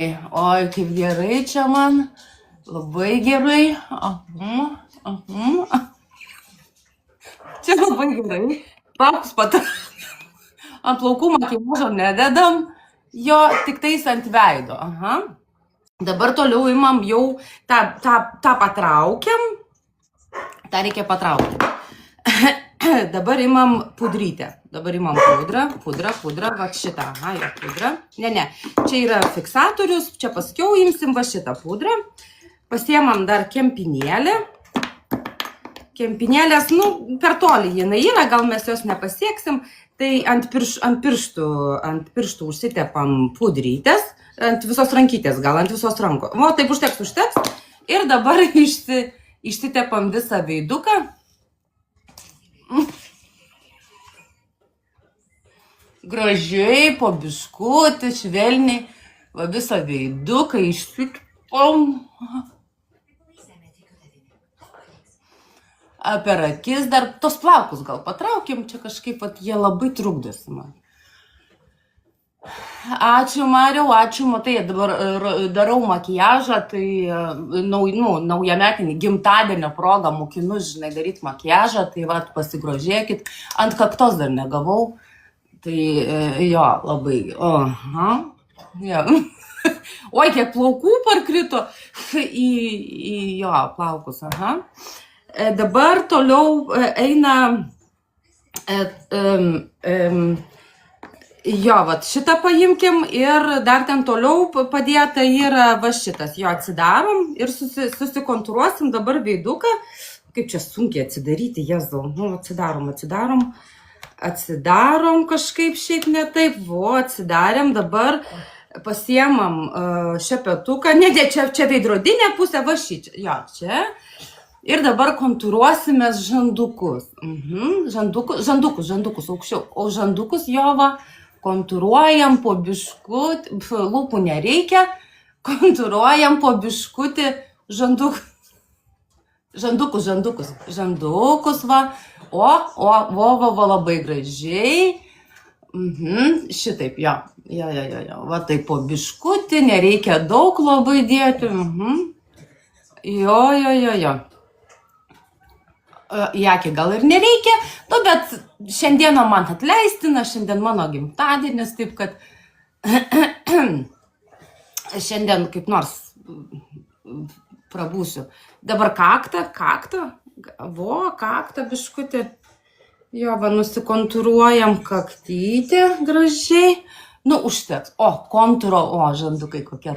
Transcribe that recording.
Oi, kaip gerai čia man. Labai gerai. Čia labai gerai. Plaukus ant plaukų makiažo nededam. Jo, tik tais ant veido. Aha. Dabar toliau imam jau tą patraukiam. tą reikia patraukti. Dabar imam pudrytę. Dabar imam pudrą, va šitą, aha, jo pudrą. Ne, čia yra fiksatorius, čia paskiau imsim va šitą pudrą. Pasiemam dar kempinėlę. Kempinėlės, nu, per toli jinai yra, gal mes jos nepasieksim. Tai ant pirštų užsitepam pudrytės, ant visos rankytės, gal ant visos rankos. O, taip užteks. Ir dabar išsitepam visą veiduką. Gražiai, po biškutį, švelniai, va visą veiduką išsitepam. Per akis dar, tos plaukus gal patraukim, čia kažkaip, jie labai trukdosi man. Ačiū, Mariau, ačiū, matai, dabar darau makiažą, tai naujametinį gimtadienio progą mokinu, žinai, daryti makiažą, tai va, pasigrožėkit, ant kaktos dar negavau, tai jo, labai, jo. Oi, kiek plaukų parkrito į jo plaukus, aha. Dabar toliau eina, jo, vat šitą paimkim ir dar ten toliau padėta yra va šitas, jo atsidarom ir susikontūruosim dabar veiduką, kaip čia sunkiai atsidaryti, jėzau, nu atsidarom kažkaip šiaip ne taip, vo, atsidarėm, dabar pasiemam šepetuką, ne, čia veidrodinė pusė, va šį, jo, čia. Ir dabar kontūruosimės žandukus. Žandukus aukščiau. O žandukus jo va kontūruojam po biškutį, lūpų nereikia, kontūruojam po biškutį žandukus va. O, labai gražiai. Šitaip, jo. Va taip po biškutį, nereikia daug labai dėti. Jo. Į akį gal ir nereikia, bet šiandieną man atleistina, šiandien mano gimtadienis, taip kad šiandien kaip nors prabūsiu. Dabar kaktą, biškutį. Jo, va, nusikontūruojam kaktytį gražiai. Nu, užteks. O, kontūro, žandukai kokie